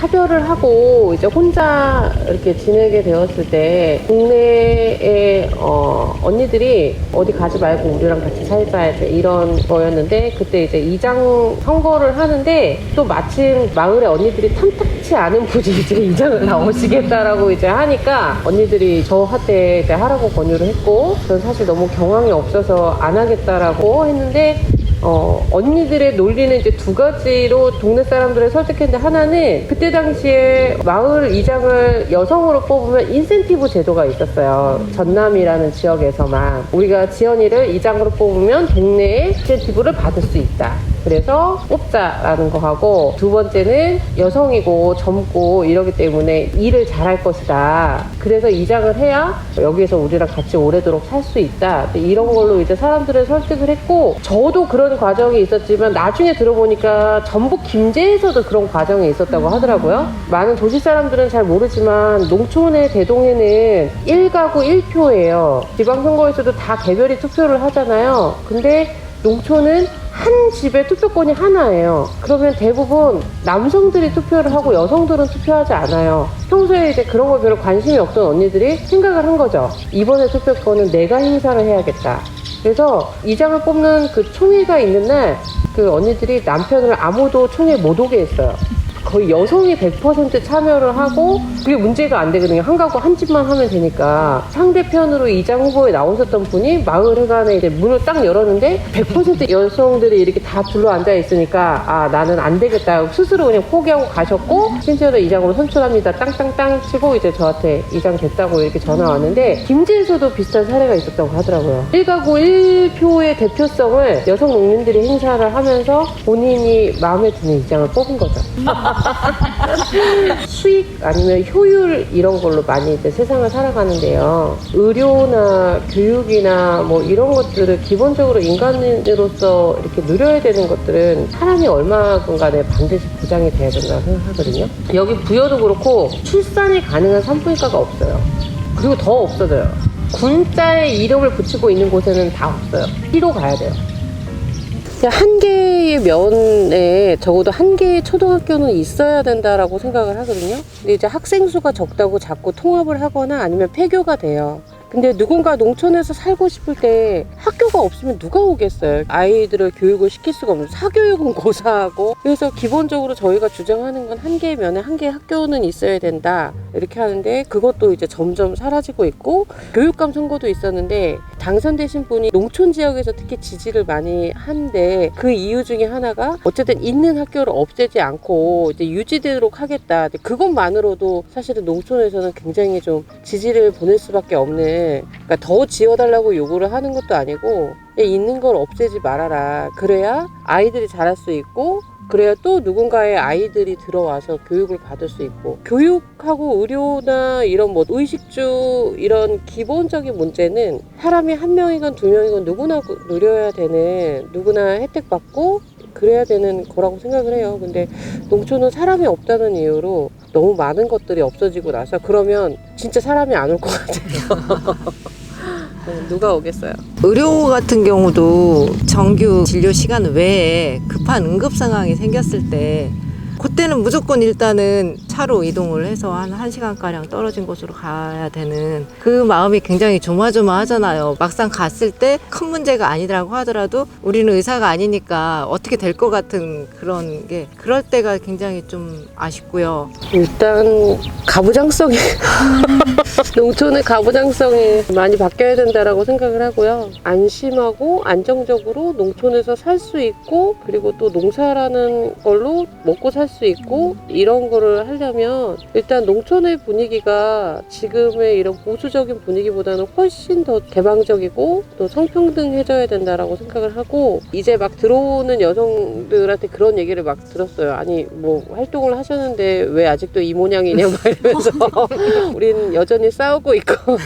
차별을 하고 이제 혼자 이렇게 지내게 되었을 때 동네에 언니들이 어디 가지 말고 우리랑 같이 살자 이제 이런 거였는데, 그때 이제 이장 선거를 하는데 또 마침 마을에 언니들이 탐탁치 않은 분이 이제 이장을 나오시겠다라고 이제 하니까 언니들이 저한테 이제 하라고 권유를 했고, 저는 사실 너무 경황이 없어서 안 하겠다라고 했는데, 언니들의 논리는 이제 두 가지로 동네 사람들을 설득했는데, 하나는 그때 당시에 마을 이장을 여성으로 뽑으면 인센티브 제도가 있었어요. 전남이라는 지역에서만 우리가 지연이를 이장으로 뽑으면 동네에 인센티브를 받을 수 있다, 그래서 뽑자라는 거 하고, 두 번째는 여성이고 젊고 이러기 때문에 일을 잘할 것이다, 그래서 이장을 해야 여기에서 우리랑 같이 오래도록 살 수 있다, 이런 걸로 이제 사람들을 설득을 했고, 저도 그런 과정이 있었지만 나중에 들어보니까 전북 김제에서도 그런 과정이 있었다고 하더라고요. 많은 도시 사람들은 잘 모르지만 농촌의 대동에는 1가구 1표예요. 지방선거에서도 다 개별이 투표를 하잖아요. 근데 농촌은 한 집에 투표권이 하나예요. 그러면 대부분 남성들이 투표를 하고 여성들은 투표하지 않아요. 평소에 이제 그런 거 별로 관심이 없던 언니들이 생각을 한 거죠. 이번에 투표권은 내가 행사를 해야겠다. 그래서 이장을 뽑는 그 총회가 있는 날, 그 언니들이 남편을 아무도 총회 못 오게 했어요. 거의 여성이 100% 참여를 하고, 그게 문제가 안 되거든요. 한 가구 한 집만 하면 되니까. 상대편으로 이장 후보에 나오셨던 분이 마을 회관에 이제 문을 딱 열었는데 100% 여성들이 이렇게 다 둘러 앉아 있으니까, 아, 나는 안 되겠다, 스스로 그냥 포기하고 가셨고, 심지어는 이장으로 선출합니다 땅땅땅 치고 이제 저한테 이장 됐다고 이렇게 전화 왔는데, 김제에서도 비슷한 사례가 있었다고 하더라고요. 1가구 1표의 대표성을 여성 농민들이 행사를 하면서 본인이 마음에 드는 이장을 뽑은 거죠. 수익 아니면 효율 이런 걸로 많이 이제 세상을 살아가는데요. 의료나 교육이나 뭐 이런 것들을 기본적으로 인간으로서 이렇게 누려야 되는 것들은 사람이 얼마든 간에 반드시 보장이 돼야 된다고 생각하거든요. 여기 부여도 그렇고 출산이 가능한 산부인과가 없어요. 그리고 더 없어져요. 군자에 이름을 붙이고 있는 곳에는 다 없어요. 피로 가야 돼요. 한 개의 면에 적어도 한 개의 초등학교는 있어야 된다라고 생각을 하거든요. 근데 이제 학생 수가 적다고 자꾸 통합을 하거나 아니면 폐교가 돼요. 근데 누군가 농촌에서 살고 싶을 때 학교가 없으면 누가 오겠어요? 아이들을 교육을 시킬 수가 없는, 사교육은 고사하고. 그래서 기본적으로 저희가 주장하는 건 한 개의 면에 한 개의 학교는 있어야 된다 이렇게 하는데, 그것도 이제 점점 사라지고 있고, 교육감 선거도 있었는데 당선되신 분이 농촌 지역에서 특히 지지를 많이 한데, 그 이유 중에 하나가 어쨌든 있는 학교를 없애지 않고 이제 유지되도록 하겠다. 그것만으로도 사실은 농촌에서는 굉장히 좀 지지를 보낼 수밖에 없는, 그러니까 더 지어달라고 요구를 하는 것도 아니고, 있는 걸 없애지 말아라. 그래야 아이들이 자랄 수 있고, 그래야 또 누군가의 아이들이 들어와서 교육을 받을 수 있고, 교육하고 의료나 이런 뭐 의식주 이런 기본적인 문제는 사람이 한 명이건 두 명이건 누구나 누려야 되는, 누구나 혜택받고 그래야 되는 거라고 생각을 해요. 근데 농촌은 사람이 없다는 이유로 너무 많은 것들이 없어지고 나서, 그러면 진짜 사람이 안 올 것 같아요. 누가 오겠어요? 의료 같은 경우도 정규 진료 시간 외에 급한 응급 상황이 생겼을 때, 그때는 무조건 일단은 차로 이동을 해서 한 1시간가량 떨어진 곳으로 가야 되는, 그 마음이 굉장히 조마조마하잖아요. 막상 갔을 때 큰 문제가 아니라고 하더라도 우리는 의사가 아니니까 어떻게 될 것 같은 그런 게, 그럴 때가 굉장히 좀 아쉽고요. 일단 가부장성이 농촌의 가부장성이 많이 바뀌어야 된다라고 생각을 하고요. 안심하고 안정적으로 농촌에서 살 수 있고, 그리고 또 농사라는 걸로 먹고 살 수 있고, 이런 거를 하려면 일단 농촌의 분위기가 지금의 이런 보수적인 분위기보다는 훨씬 더 개방적이고 또 성평등해져야 된다라고 생각을 하고, 이제 막 들어오는 여성들한테 그런 얘기를 막 들었어요. 아니 뭐 활동을 하셨는데 왜 아직도 이 모양이냐 막 이러면서 우린 여전히 싸우고 있고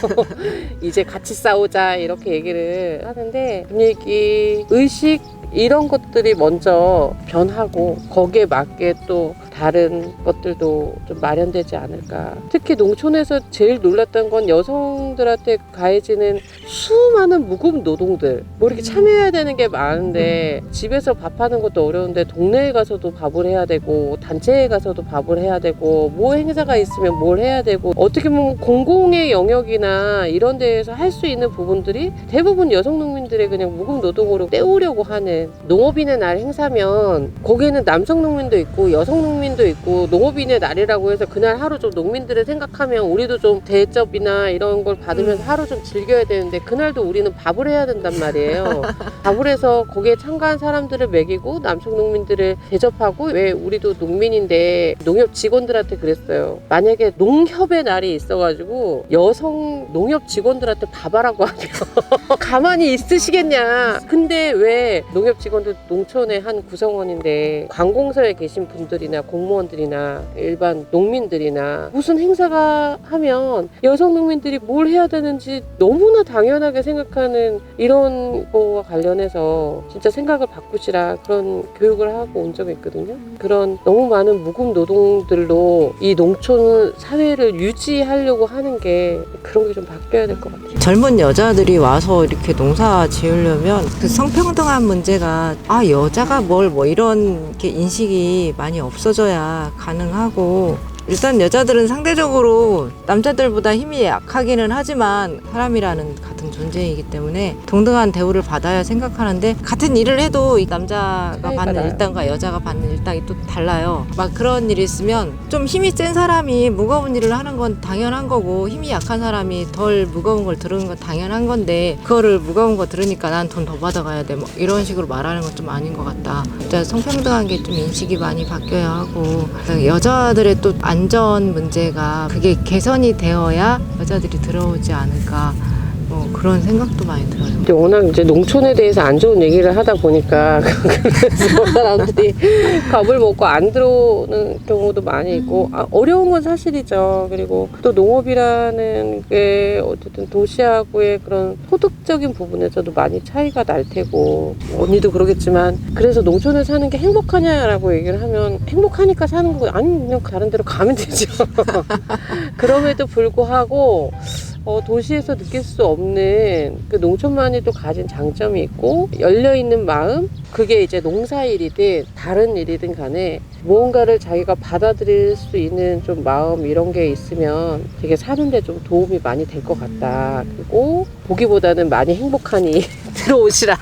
이제 같이 싸우자 이렇게 얘기를 하는데, 분위기, 의식 이런 것들이 먼저 변하고 거기에 맞게 또 다른 것들도 좀 마련되지 않을까. 특히 농촌에서 제일 놀랐던 건 여성들한테 가해지는 수많은 무급 노동들. 뭐 이렇게 참여해야 되는 게 많은데 집에서 밥하는 것도 어려운데 동네에 가서도 밥을 해야 되고 단체에 가서도 밥을 해야 되고 뭐 행사가 있으면 뭘 해야 되고 어떻게 보면 공공의 영역이나 이런 데에서 할 수 있는 부분들이 대부분 여성 농민들의 그냥 무급 노동으로 때우려고 하는. 농업인의 날 행사면 거기에는 남성 농민도 있고 여성 농민도 있고 농업인의 날이라고 해서 그날 하루 좀 농민들을 생각하면 우리도 좀 대접이나 이런 걸 받으면서 하루 좀 즐겨야 되는데 그날도 우리는 밥을 해야 된단 말이에요. 밥을 해서 거기에 참가한 사람들을 먹이고 남성 농민들을 대접하고. 왜 우리도 농민인데 농협 직원들한테 그랬어요. 만약에 농협의 날이 있어가지고 여성 농협 직원들한테 밥하라고 하면 가만히 있으시겠냐. 근데 왜 농협 직원들 농촌의 한 구성원인데 관공서에 계신 분들이나 공무원들이나 일반 농민들이나 무슨 행사가 하면 여성 농민들이 뭘 해야 되는지 너무나 당연하게 생각하는 이런 거와 관련해서 진짜 생각을 바꾸시라 그런 교육을 하고 온 적이 있거든요. 그런 너무 많은 무급 노동들로 이 농촌 사회를 유지하려고 하는 게 그런 게 좀 바뀌어야 될 것 같아요. 젊은 여자들이 와서 이렇게 농사 지으려면 그 성평등한 문제가 여자가 뭘 뭐 이런 게 인식이 많이 없어져야 가능하고, 일단 여자들은 상대적으로 남자들보다 힘이 약하기는 하지만 사람이라는 같은 존재이기 때문에 동등한 대우를 받아야 생각하는데, 같은 일을 해도 이 남자가 받는 나요. 일당과 여자가 받는 일당이 또 달라요. 막 그런 일이 있으면 좀 힘이 센 사람이 무거운 일을 하는 건 당연한 거고, 힘이 약한 사람이 덜 무거운 걸 들은 건 당연한 건데, 그거를 무거운 거 들으니까 난 돈 더 받아가야 돼 뭐 이런 식으로 말하는 건 좀 아닌 것 같다. 일단 성평등한 게 좀 인식이 많이 바뀌어야 하고, 여자들의 또 안전 문제가 그게 개선이 되어야 여자들이 들어오지 않을까, 뭐 그런 생각도 많이 들어요. 근데 워낙 이제 농촌에 대해서 안 좋은 얘기를 하다 보니까 그래서 사람들이 겁을 먹고 안 들어오는 경우도 많이 있고, 어려운 건 사실이죠. 그리고 또 농업이라는 게 어쨌든 도시하고의 그런 소득적인 부분에서도 많이 차이가 날 테고, 언니도 그러겠지만 그래서 농촌에 사는 게 행복하냐라고 얘기를 하면 행복하니까 사는 거고, 아니 그냥 다른 데로 가면 되죠. 그럼에도 불구하고 도시에서 느낄 수 없는 그 농촌만이 또 가진 장점이 있고, 열려있는 마음, 그게 이제 농사일이든 다른 일이든 간에 무언가를 자기가 받아들일 수 있는 좀 마음, 이런 게 있으면 되게 사는데 좀 도움이 많이 될 것 같다. 그리고 보기보다는 많이 행복하니 들어오시라.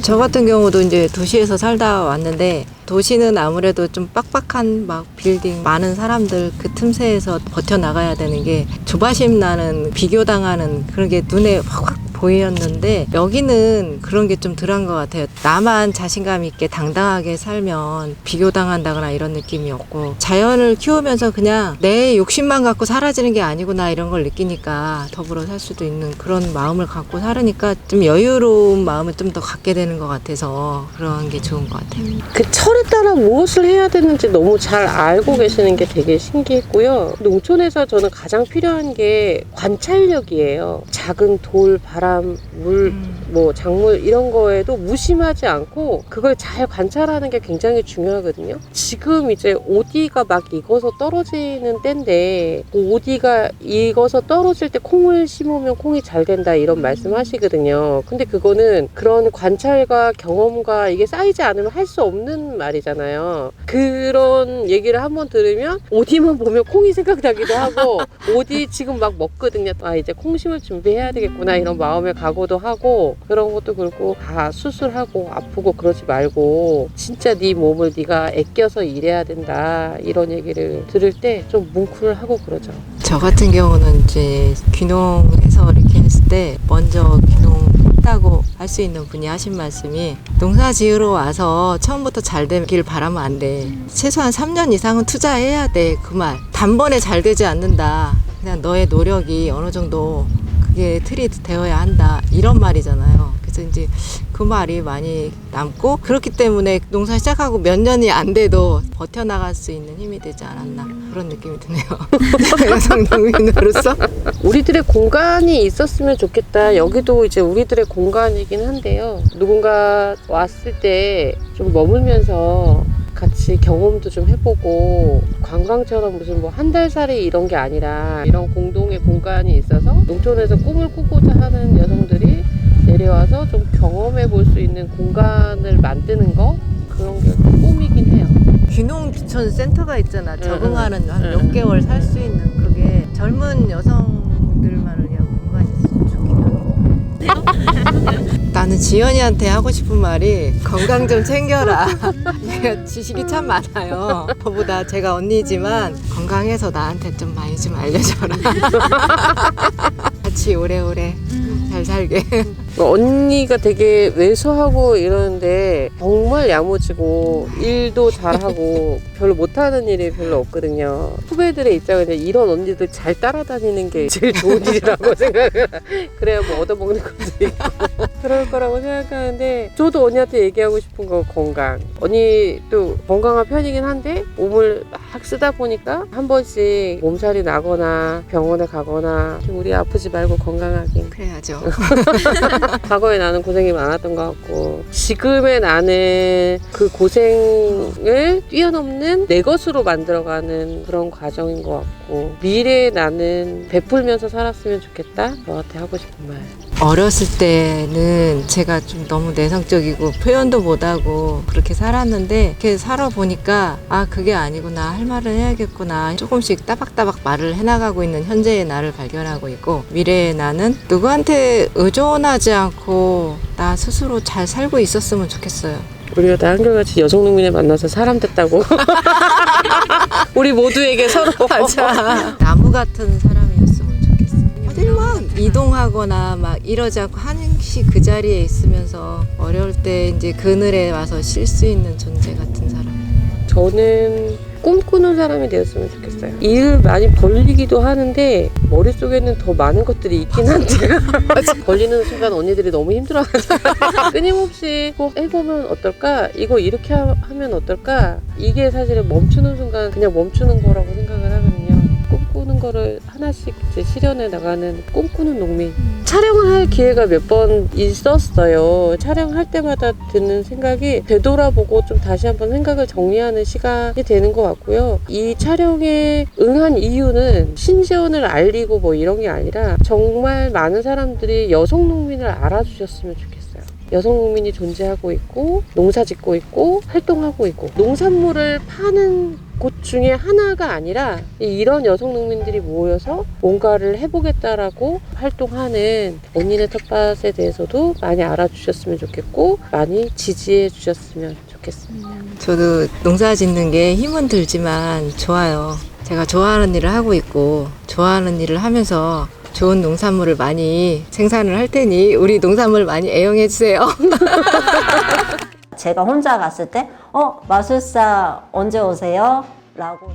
저 같은 경우도 이제 도시에서 살다 왔는데, 도시는 아무래도 좀 빡빡한 막 빌딩 많은 사람들 그 틈새에서 버텨나가야 되는 게 조바심 나는, 비교당하는 그런 게 눈에 확 보였는데, 여기는 그런 게 좀 덜한 것 같아요. 나만 자신감 있게 당당하게 살면 비교당한다거나 이런 느낌이 없고, 자연을 키우면서 그냥 내 욕심만 갖고 사라지는 게 아니구나 이런 걸 느끼니까 더불어 살 수도 있는 그런 마음을 갖고 살으니까 좀 여유로운 마음을 좀 더 갖게 되는 것 같아서 그런 게 좋은 것 같아요. 그 철에 따라 무엇을 해야 되는지 너무 잘 알고 계시는 게 되게 신기했고요. 농촌에서 저는 가장 필요한 게 관찰력이에요. 작은 돌, 바람, 물, 뭐 작물 이런 거에도 무심하지 않고 그걸 잘 관찰하는 게 굉장히 중요하거든요. 지금 이제 오디가 막 익어서 떨어지는 때인데, 오디가 익어서 떨어질 때 콩을 심으면 콩이 잘 된다 이런 말씀 하시거든요. 근데 그거는 그런 관찰과 경험과 이게 쌓이지 않으면 할 수 없는 말이잖아요. 그런 얘기를 한번 들으면 오디만 보면 콩이 생각나기도 하고, 오디 지금 막 먹거든요. 이제 콩 심을 준비해야 되겠구나 이런 마음의 각오도 하고, 그런 것도 그렇고 다 수술하고 아프고 그러지 말고 진짜 네 몸을 네가 아껴서 일해야 된다 이런 얘기를 들을 때 좀 뭉클하고 그러죠. 저 같은 경우는 이제 귀농해서 이렇게 했을 때 먼저 귀농했다고 할 수 있는 분이 하신 말씀이, 농사 지으러 와서 처음부터 잘 되길 바라면 안 돼. 최소한 3년 이상은 투자해야 돼. 그 말. 단번에 잘 되지 않는다. 그냥 너의 노력이 어느 정도 그게 틀이 되어야 한다. 이런 말이잖아요. 그래서 이제 그 말이 많이 남고 그렇기 때문에 농사 시작하고 몇 년이 안 돼도 버텨나갈 수 있는 힘이 되지 않았나 그런 느낌이 드네요. 여성 농민으로서. 우리들의 공간이 있었으면 좋겠다. 여기도 이제 우리들의 공간이긴 한데요. 누군가 왔을 때 좀 머물면서 같이 경험도 좀 해보고 관광처럼 무슨 뭐 한 달 살이 이런 게 아니라 이런 공동의 공간이 있어서 농촌에서 꿈을 꾸고자 하는 여성들이 내려와서 좀 경험해 볼 수 있는 공간을 만드는 거 그런 게 꿈이긴 해요. 귀농촌 센터가 있잖아. 적응하는 한 응. 몇 개월 살 수 있는 그게 젊은 여성들만을 위한 공간이 있으면 좋긴 하겠다. 나는 지연이한테 하고 싶은 말이 건강 좀 챙겨라. 얘가 지식이 참 많아요. 저보다 제가 언니지만 건강해서 나한테 좀 많이 좀 알려줘라. 같이 오래오래 잘 살게. 언니가 되게 왜소하고 이러는데 정말 야무지고 일도 잘하고 별로 못하는 일이 별로 없거든요. 후배들의 입장에서 이런 언니들 잘 따라다니는 게 제일 좋은 일이라고 생각을 그래야 뭐 얻어먹는 것도 있고 그럴 거라고 생각하는데 저도 언니한테 얘기하고 싶은 건 건강. 언니도 건강한 편이긴 한데 몸을 막 쓰다 보니까 한 번씩 몸살이 나거나 병원에 가거나 우리 아프지 말고 건강하게 그래야죠. 과거에 나는 고생이 많았던 것 같고 지금의 나는 그 고생을 뛰어넘는 내 것으로 만들어가는 그런 과정인 것 같고 미래의 나는 베풀면서 살았으면 좋겠다. 너한테 하고 싶은 말. 어렸을 때는 제가 좀 너무 내성적이고 표현도 못하고 그렇게 살았는데 이렇게 살아보니까 아 그게 아니구나 할 말은 해야겠구나 조금씩 따박따박 말을 해나가고 있는 현재의 나를 발견하고 있고 미래의 나는 누구한테 의존하지 않고 나 스스로 잘 살고 있었으면 좋겠어요. 우리가 다 한결같이 여성농민을 만나서 사람 됐다고 우리 모두에게 서로 맞아. 나무 같은 사람이었으면 좋겠어. 어딜 막 이동하거나 막 이러지 않고 한시 그 자리에 있으면서 어려울 때 이제 그늘에 와서 쉴 수 있는 존재 같은 사람. 저는 꿈꾸는 사람이 되었으면 좋겠어요. 일을 많이 벌리기도 하는데 머릿속에는 더 많은 것들이 있긴 한데 벌리는 순간 언니들이 너무 힘들어하죠. 끊임없이 꼭 해보면 어떨까? 이거 이렇게 하면 어떨까? 이게 사실은 멈추는 순간 그냥 멈추는 거라고 생각을 하거든요. 꿈꾸는 거를 하나씩 이제 실현해 나가는 꿈꾸는 농민. 촬영을 할 기회가 몇 번 있었어요. 촬영할 때마다 드는 생각이 되돌아보고 좀 다시 한번 생각을 정리하는 시간이 되는 것 같고요. 이 촬영에 응한 이유는 신재원을 알리고 뭐 이런 게 아니라 정말 많은 사람들이 여성 농민을 알아주셨으면 좋겠어요. 여성 농민이 존재하고 있고 농사 짓고 있고 활동하고 있고 농산물을 파는 곳 중에 하나가 아니라 이런 여성 농민들이 모여서 뭔가를 해보겠다라고 활동하는 언니네 텃밭에 대해서도 많이 알아주셨으면 좋겠고 많이 지지해 주셨으면 좋겠습니다. 저도 농사 짓는 게 힘은 들지만 좋아요. 제가 좋아하는 일을 하고 있고 좋아하는 일을 하면서 좋은 농산물을 많이 생산을 할 테니 우리 농산물 많이 애용해 주세요. 제가 혼자 갔을 때 마술사 언제 오세요? 라고